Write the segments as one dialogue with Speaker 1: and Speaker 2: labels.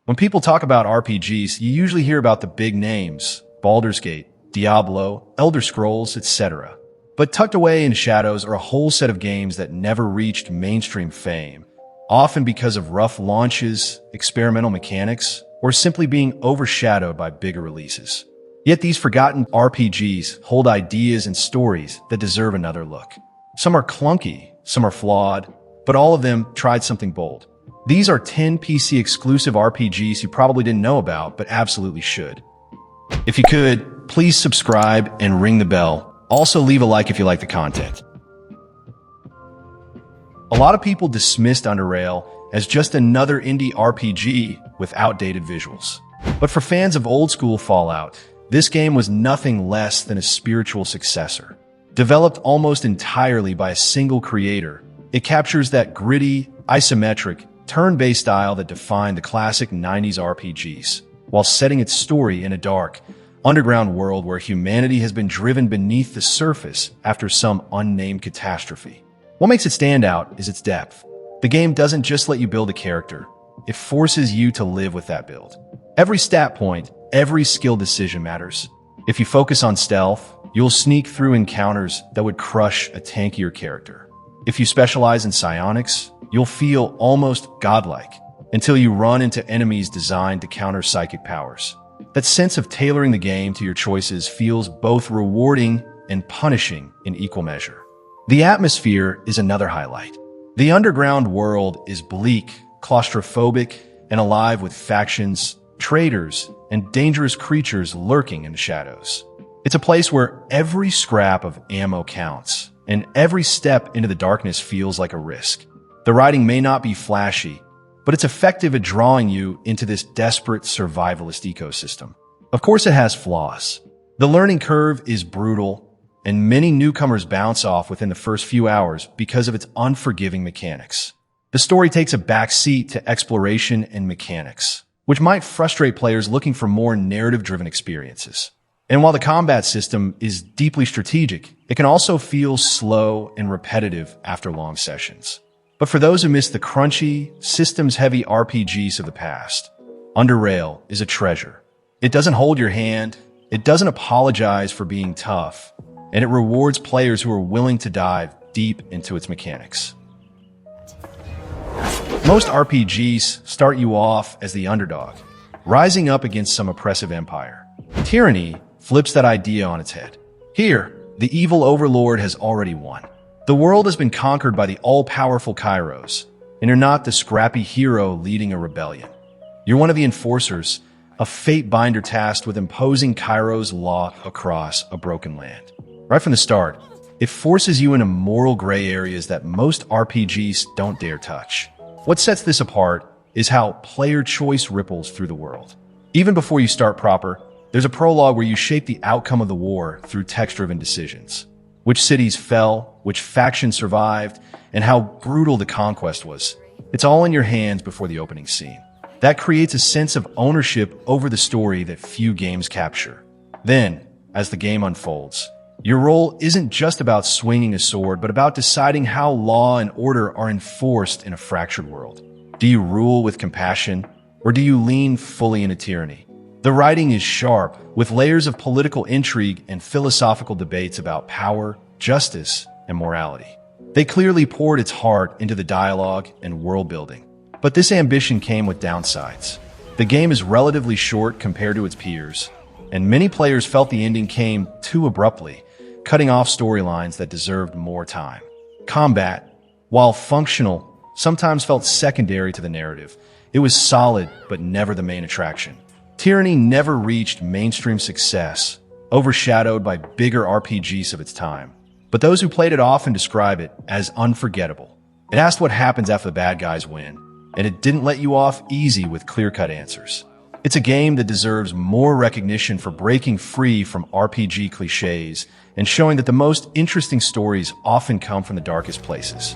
Speaker 1: When people talk about RPGs, you usually hear about the big names, Baldur's Gate, Diablo, Elder Scrolls, etc. But tucked away in shadows are a whole set of games that never reached mainstream fame, often because of rough launches, experimental mechanics, or simply being overshadowed by bigger releases. Yet these forgotten RPGs hold ideas and stories that deserve another look. Some are clunky, some are flawed, but all of them tried something bold. These are 10 PC exclusive RPGs you probably didn't know about, but absolutely should. If you could, please subscribe and ring the bell. Also leave a like if you like the content. A lot of people dismissed Underrail as just another indie RPG with outdated visuals. But for fans of old-school Fallout, this game was nothing less than a spiritual successor. Developed almost entirely by a single creator, it captures that gritty, isometric, turn-based style that defined the classic 90s RPGs, while setting its story in a dark, underground world where humanity has been driven beneath the surface after some unnamed catastrophe. What makes it stand out is its depth. The game doesn't just let you build a character, it forces you to live with that build. Every stat point, every skill decision matters. If you focus on stealth, you'll sneak through encounters that would crush a tankier character. If you specialize in psionics, you'll feel almost godlike until you run into enemies designed to counter psychic powers. That sense of tailoring the game to your choices feels both rewarding and punishing in equal measure. The atmosphere is another highlight. The underground world is bleak, claustrophobic, and alive with factions, traitors, and dangerous creatures lurking in the shadows. It's a place where every scrap of ammo counts, and every step into the darkness feels like a risk. The writing may not be flashy, but it's effective at drawing you into this desperate survivalist ecosystem. Of course, it has flaws. The learning curve is brutal, and many newcomers bounce off within the first few hours because of its unforgiving mechanics. The story takes a backseat to exploration and mechanics, which might frustrate players looking for more narrative-driven experiences. And while the combat system is deeply strategic, it can also feel slow and repetitive after long sessions. But for those who miss the crunchy, systems-heavy RPGs of the past, Underrail is a treasure. It doesn't hold your hand, it doesn't apologize for being tough, and it rewards players who are willing to dive deep into its mechanics. Most RPGs start you off as the underdog, rising up against some oppressive empire. Tyranny flips that idea on its head. Here, the evil overlord has already won. The world has been conquered by the all-powerful Kairos, and you're not the scrappy hero leading a rebellion. You're one of the enforcers, a fate binder tasked with imposing Kairos' law across a broken land. Right from the start, it forces you into moral gray areas that most RPGs don't dare touch. What sets this apart is how player choice ripples through the world. Even before you start proper, there's a prologue where you shape the outcome of the war through text-driven decisions. Which cities fell, which factions survived, and how brutal the conquest was. It's all in your hands before the opening scene. That creates a sense of ownership over the story that few games capture. Then, as the game unfolds, your role isn't just about swinging a sword, but about deciding how law and order are enforced in a fractured world. Do you rule with compassion, or do you lean fully into tyranny? The writing is sharp, with layers of political intrigue and philosophical debates about power, justice, and morality. They clearly poured its heart into the dialogue and world building. But this ambition came with downsides. The game is relatively short compared to its peers, and many players felt the ending came too abruptly, cutting off storylines that deserved more time. Combat, while functional, sometimes felt secondary to the narrative. It was solid, but never the main attraction. Tyranny never reached mainstream success, overshadowed by bigger RPGs of its time. But those who played it often describe it as unforgettable. It asked what happens after the bad guys win, and it didn't let you off easy with clear-cut answers. It's a game that deserves more recognition for breaking free from RPG cliches and showing that the most interesting stories often come from the darkest places.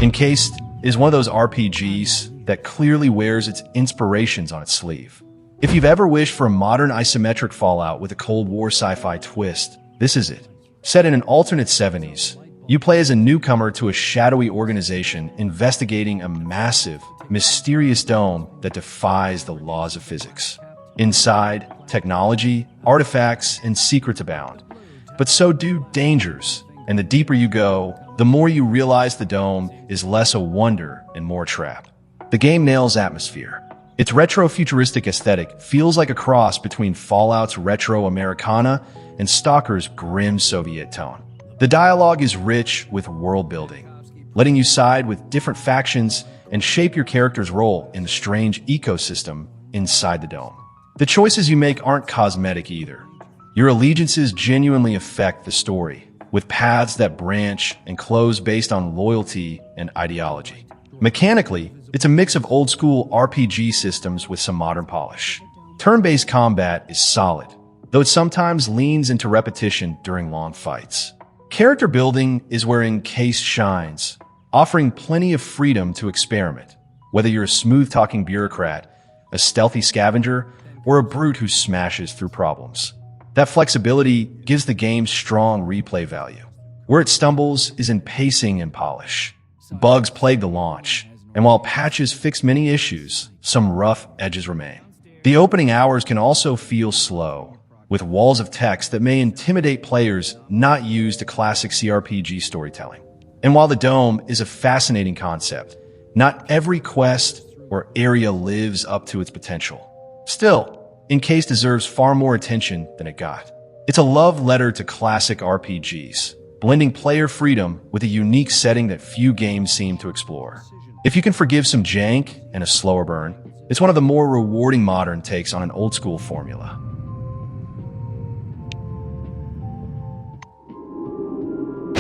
Speaker 1: Encased is one of those RPGs that clearly wears its inspirations on its sleeve. If you've ever wished for a modern isometric Fallout with a Cold War sci-fi twist, this is it. Set in an alternate 70s, You play as a newcomer to a shadowy organization investigating a massive, mysterious dome that defies the laws of physics. Inside, technology, artifacts, and secrets abound. But so do dangers, and the deeper you go, the more you realize the dome is less a wonder and more a trap. The game nails atmosphere. Its retro-futuristic aesthetic feels like a cross between Fallout's retro Americana and Stalker's grim Soviet tone. The dialogue is rich with world building, letting you side with different factions and shape your character's role in the strange ecosystem inside the dome. The choices you make aren't cosmetic either. Your allegiances genuinely affect the story, with paths that branch and close based on loyalty and ideology. Mechanically, it's a mix of old-school RPG systems with some modern polish. Turn-based combat is solid, though it sometimes leans into repetition during long fights. Character building is where Encased shines, offering plenty of freedom to experiment, whether you're a smooth-talking bureaucrat, a stealthy scavenger, or a brute who smashes through problems. That flexibility gives the game strong replay value. Where it stumbles is in pacing and polish. Bugs plague the launch, and while patches fix many issues, some rough edges remain. The opening hours can also feel slow, with walls of text that may intimidate players not used to classic CRPG storytelling. And while the dome is a fascinating concept, not every quest or area lives up to its potential. Still, Encased deserves far more attention than it got. It's a love letter to classic RPGs, blending player freedom with a unique setting that few games seem to explore. If you can forgive some jank and a slower burn, it's one of the more rewarding modern takes on an old-school formula.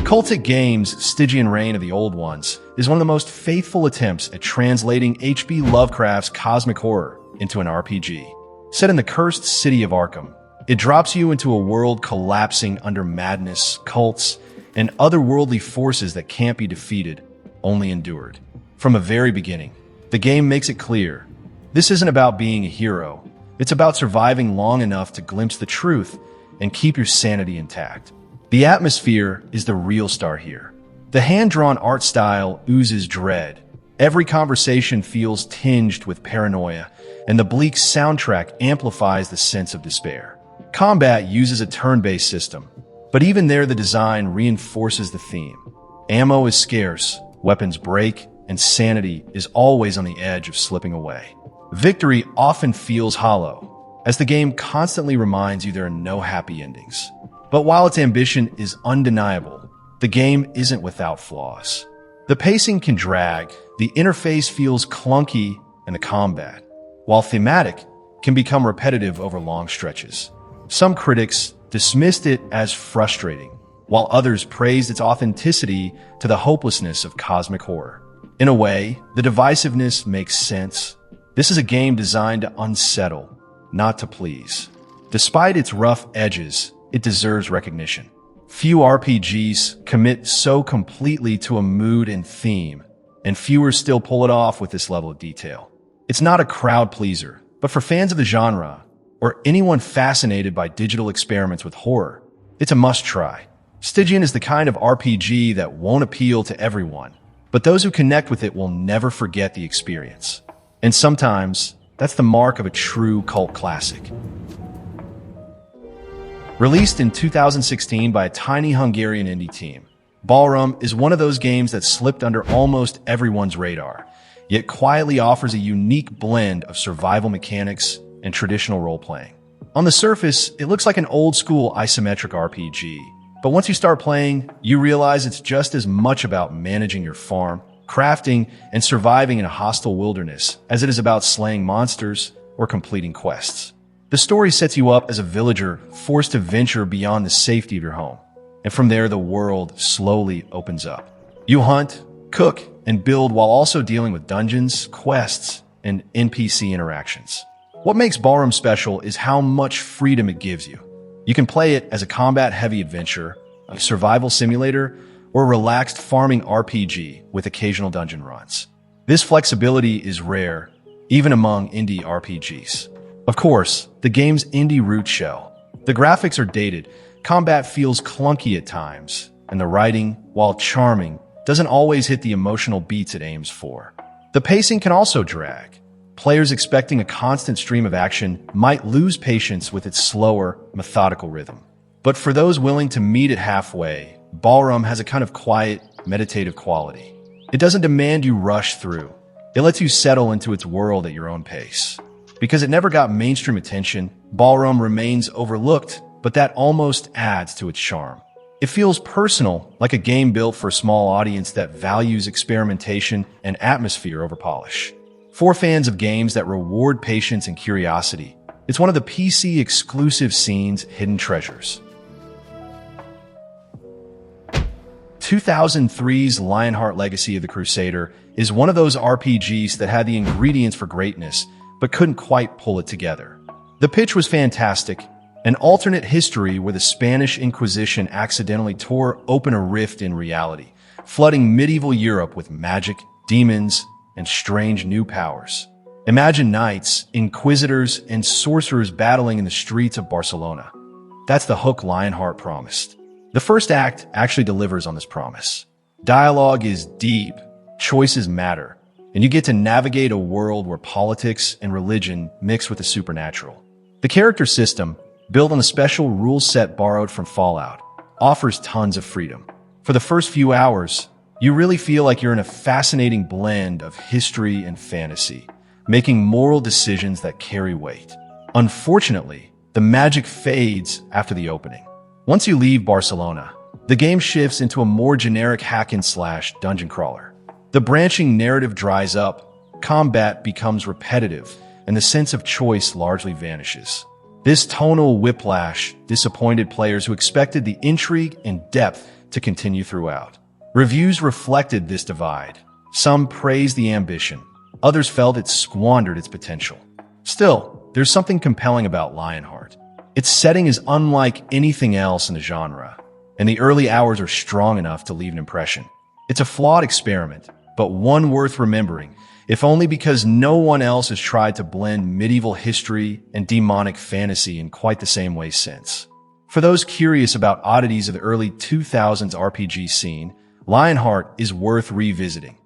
Speaker 1: Cultic Games' Stygian Reign of the Old Ones is one of the most faithful attempts at translating H.P. Lovecraft's cosmic horror into an RPG. Set in the cursed city of Arkham, it drops you into a world collapsing under madness, cults, and otherworldly forces that can't be defeated, only endured. From a very beginning, the game makes it clear, this isn't about being a hero, it's about surviving long enough to glimpse the truth and keep your sanity intact. The atmosphere is the real star here. The hand-drawn art style oozes dread. Every conversation feels tinged with paranoia, and the bleak soundtrack amplifies the sense of despair. Combat uses a turn-based system, but even there the design reinforces the theme. Ammo is scarce, weapons break, and sanity is always on the edge of slipping away. Victory often feels hollow, as the game constantly reminds you there are no happy endings. But while its ambition is undeniable, the game isn't without flaws. The pacing can drag, the interface feels clunky, and the combat, while thematic, can become repetitive over long stretches. Some critics dismissed it as frustrating, while others praised its authenticity to the hopelessness of cosmic horror. In a way, the divisiveness makes sense. This is a game designed to unsettle, not to please. Despite its rough edges, it deserves recognition. Few RPGs commit so completely to a mood and theme, and fewer still pull it off with this level of detail. It's not a crowd pleaser, but for fans of the genre, or anyone fascinated by digital experiments with horror, it's a must-try. Stygian is the kind of RPG that won't appeal to everyone, but those who connect with it will never forget the experience. And sometimes, that's the mark of a true cult classic. Released in 2016 by a tiny Hungarian indie team, Ballroom is one of those games that slipped under almost everyone's radar, yet quietly offers a unique blend of survival mechanics and traditional role-playing. On the surface, it looks like an old-school isometric RPG, but once you start playing, you realize it's just as much about managing your farm, crafting, and surviving in a hostile wilderness as it is about slaying monsters or completing quests. The story sets you up as a villager forced to venture beyond the safety of your home, and from there the world slowly opens up. You hunt, cook, and build while also dealing with dungeons, quests, and NPC interactions. What makes Ballroom special is how much freedom it gives you. You can play it as a combat-heavy adventure, a survival simulator, or a relaxed farming RPG with occasional dungeon runs. This flexibility is rare, even among indie RPGs. Of course, the game's indie root shell. The graphics are dated, combat feels clunky at times, and the writing, while charming, doesn't always hit the emotional beats it aims for. The pacing can also drag. Players expecting a constant stream of action might lose patience with its slower, methodical rhythm. But for those willing to meet it halfway, Ballroom has a kind of quiet, meditative quality. It doesn't demand you rush through. It lets you settle into its world at your own pace. Because it never got mainstream attention, Ballroom remains overlooked, but that almost adds to its charm. It feels personal, like a game built for a small audience that values experimentation and atmosphere over polish. For fans of games that reward patience and curiosity, it's one of the PC-exclusive scene's hidden treasures. 2003's Lionheart Legacy of the Crusader is one of those RPGs that had the ingredients for greatness, but couldn't quite pull it together. The pitch was fantastic, an alternate history where the Spanish Inquisition accidentally tore open a rift in reality, flooding medieval Europe with magic, demons, and strange new powers. Imagine knights, inquisitors, and sorcerers battling in the streets of Barcelona. That's the hook Lionheart promised. The first act actually delivers on this promise. Dialogue is deep, choices matter, and you get to navigate a world where politics and religion mix with the supernatural. The character system, built on a special rule set borrowed from Fallout, offers tons of freedom. For the first few hours, you really feel like you're in a fascinating blend of history and fantasy, making moral decisions that carry weight. Unfortunately, the magic fades after the opening. Once you leave Barcelona, the game shifts into a more generic hack-and-slash dungeon crawler. The branching narrative dries up, combat becomes repetitive, and the sense of choice largely vanishes. This tonal whiplash disappointed players who expected the intrigue and depth to continue throughout. Reviews reflected this divide. Some praised the ambition, others felt it squandered its potential. Still, there's something compelling about Lionheart. Its setting is unlike anything else in the genre, and the early hours are strong enough to leave an impression. It's a flawed experiment, but one worth remembering, if only because no one else has tried to blend medieval history and demonic fantasy in quite the same way since. For those curious about oddities of the early 2000s RPG scene, Lionheart is worth revisiting,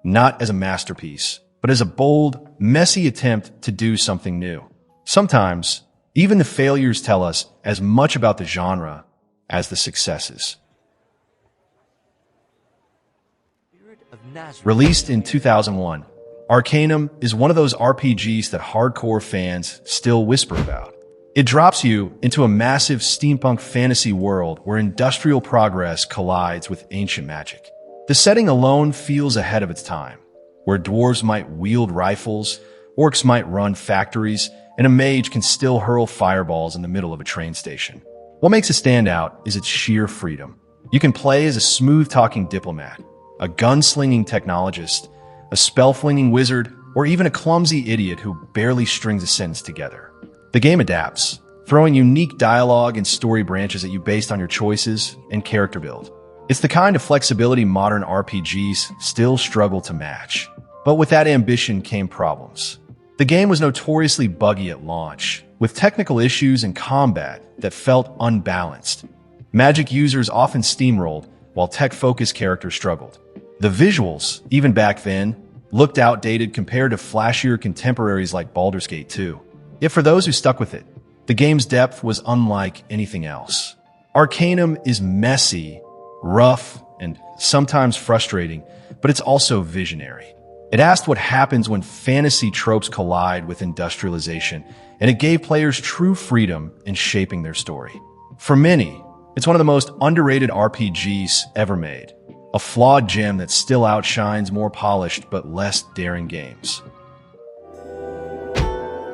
Speaker 1: not as a masterpiece, but as a bold, messy attempt to do something new. Sometimes, even the failures tell us as much about the genre as the successes. Released in 2001, Arcanum is one of those RPGs that hardcore fans still whisper about. It drops you into a massive steampunk fantasy world where industrial progress collides with ancient magic. The setting alone feels ahead of its time, where dwarves might wield rifles, orcs might run factories, and a mage can still hurl fireballs in the middle of a train station. What makes it stand out is its sheer freedom. You can play as a smooth-talking diplomat, a gunslinging technologist, a spell-flinging wizard, or even a clumsy idiot who barely strings a sentence together. The game adapts, throwing unique dialogue and story branches at you based on your choices and character build. It's the kind of flexibility modern RPGs still struggle to match. But with that ambition came problems. The game was notoriously buggy at launch, with technical issues and combat that felt unbalanced. Magic users often steamrolled, while tech-focused characters struggled. The visuals, even back then, looked outdated compared to flashier contemporaries like Baldur's Gate 2. Yet for those who stuck with it, the game's depth was unlike anything else. Arcanum is messy, rough, and sometimes frustrating, but it's also visionary. It asked what happens when fantasy tropes collide with industrialization, and it gave players true freedom in shaping their story. For many, it's one of the most underrated RPGs ever made, a flawed gem that still outshines more polished but less daring games.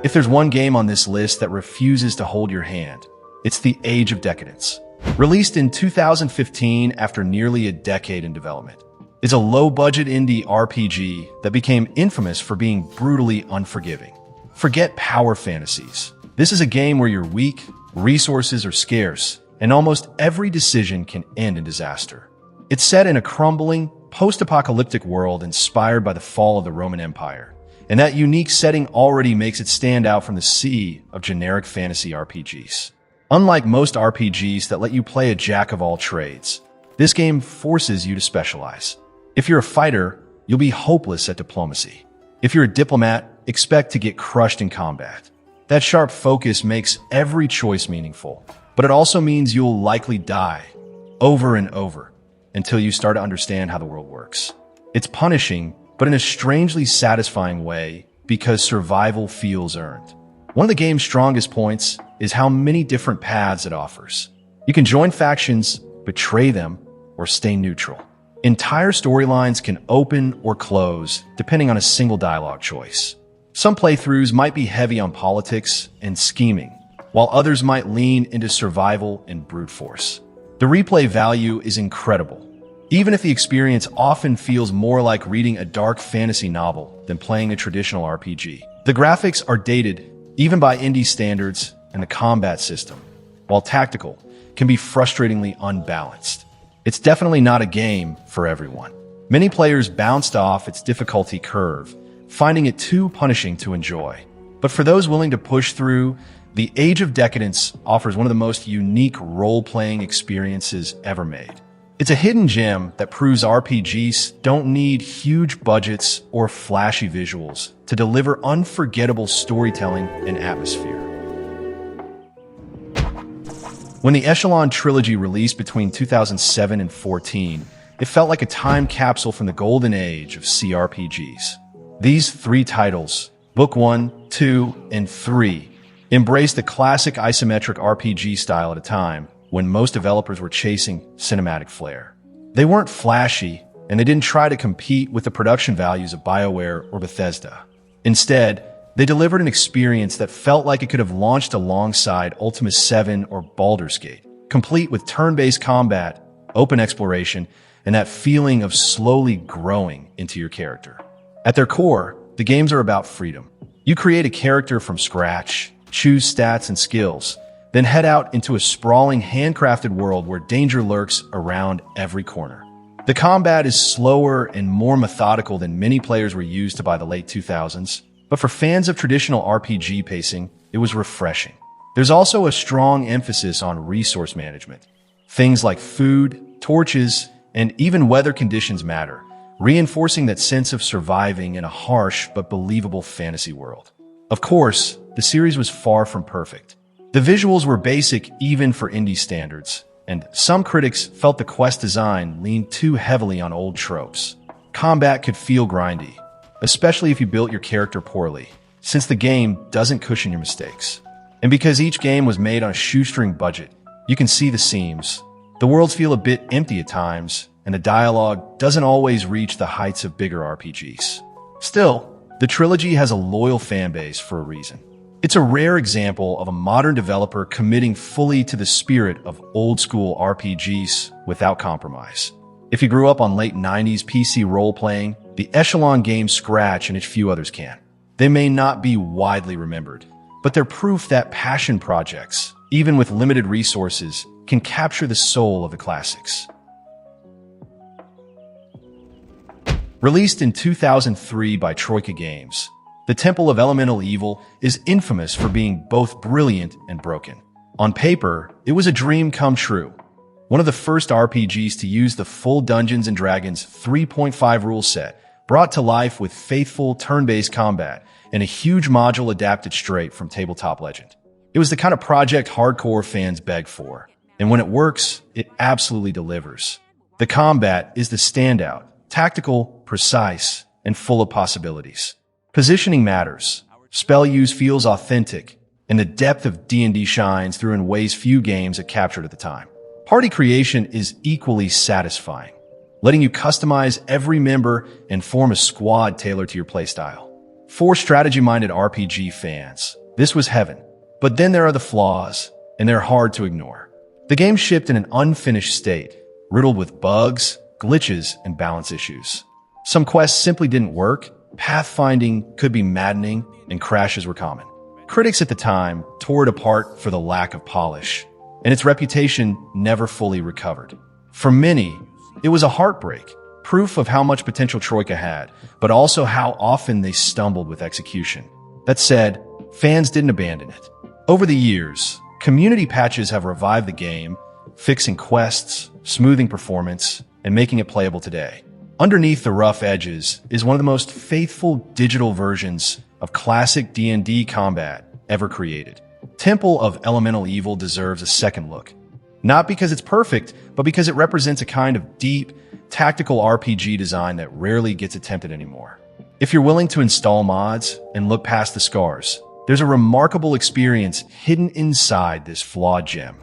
Speaker 1: If there's one game on this list that refuses to hold your hand, it's The Age of Decadence. Released in 2015 after nearly a decade in development, it's a low-budget indie RPG that became infamous for being brutally unforgiving. Forget power fantasies. This is a game where you're weak, resources are scarce, and almost every decision can end in disaster. It's set in a crumbling, post-apocalyptic world inspired by the fall of the Roman Empire. And that unique setting already makes it stand out from the sea of generic fantasy RPGs. Unlike most RPGs that let you play a jack of all trades, This game forces you to specialize. If you're a fighter, you'll be hopeless at diplomacy. If you're a diplomat, expect to get crushed in combat. That sharp focus makes every choice meaningful, but it also means you'll likely die over and over until you start to understand how the world works. It's punishing, but in a strangely satisfying way because survival feels earned. One of the game's strongest points is how many different paths it offers. You can join factions, betray them, or stay neutral. Entire storylines can open or close depending on a single dialogue choice. Some playthroughs might be heavy on politics and scheming, while others might lean into survival and brute force. The replay value is incredible, even if the experience often feels more like reading a dark fantasy novel than playing a traditional RPG. The graphics are dated, even by indie standards, and the combat system, while tactical, can be frustratingly unbalanced. It's definitely not a game for everyone. Many players bounced off its difficulty curve, finding it too punishing to enjoy. But for those willing to push through, The Age of Decadence offers one of the most unique role-playing experiences ever made. It's a hidden gem that proves RPGs don't need huge budgets or flashy visuals to deliver unforgettable storytelling and atmosphere. When the Echelon trilogy released between 2007 and 2014, it felt like a time capsule from the golden age of CRPGs. These three titles, Book 1, 2, and 3, embraced the classic isometric RPG style at a time when most developers were chasing cinematic flair. They weren't flashy, and they didn't try to compete with the production values of BioWare or Bethesda. Instead, they delivered an experience that felt like it could have launched alongside Ultima 7 or Baldur's Gate, complete with turn-based combat, open exploration, and that feeling of slowly growing into your character. At their core, the games are about freedom. You create a character from scratch, choose stats and skills, then head out into a sprawling, handcrafted world where danger lurks around every corner. The combat is slower and more methodical than many players were used to by the late 2000s, but for fans of traditional RPG pacing, it was refreshing. There's also a strong emphasis on resource management. Things like food, torches, and even weather conditions matter, reinforcing that sense of surviving in a harsh but believable fantasy world. Of course, the series was far from perfect. The visuals were basic even for indie standards, and some critics felt the quest design leaned too heavily on old tropes. Combat could feel grindy, especially if you built your character poorly, since the game doesn't cushion your mistakes. And because each game was made on a shoestring budget, you can see the seams. The worlds feel a bit empty at times, and the dialogue doesn't always reach the heights of bigger RPGs. Still, the trilogy has a loyal fanbase for a reason. It's a rare example of a modern developer committing fully to the spirit of old-school RPGs without compromise. If you grew up on late 90s PC role-playing, the Echelon games scratch and a few others can. They may not be widely remembered, but they're proof that passion projects, even with limited resources, can capture the soul of the classics. Released in 2003 by Troika Games, The Temple of Elemental Evil is infamous for being both brilliant and broken. On paper, it was a dream come true. One of the first RPGs to use the full Dungeons & Dragons 3.5 rule set, brought to life with faithful turn-based combat and a huge module adapted straight from tabletop legend. It was the kind of project hardcore fans beg for, and when it works, it absolutely delivers. The combat is the standout, tactical, precise, and full of possibilities. Positioning matters, spell use feels authentic, and the depth of D&D shines through in ways few games had captured at the time. Party creation is equally satisfying, letting you customize every member and form a squad tailored to your playstyle. For strategy-minded RPG fans, this was heaven. But then there are the flaws, and they're hard to ignore. The game shipped in an unfinished state, riddled with bugs, glitches, and balance issues. Some quests simply didn't work, pathfinding could be maddening, and crashes were common. Critics at the time tore it apart for the lack of polish, and its reputation never fully recovered. For many, it was a heartbreak, proof of how much potential Troika had, but also how often they stumbled with execution. That said, fans didn't abandon it. Over the years, community patches have revived the game, fixing quests, smoothing performance, and making it playable today. Underneath the rough edges is one of the most faithful digital versions of classic D&D combat ever created. Temple of Elemental Evil deserves a second look. Not because it's perfect, but because it represents a kind of deep, tactical RPG design that rarely gets attempted anymore. If you're willing to install mods and look past the scars, there's a remarkable experience hidden inside this flawed gem.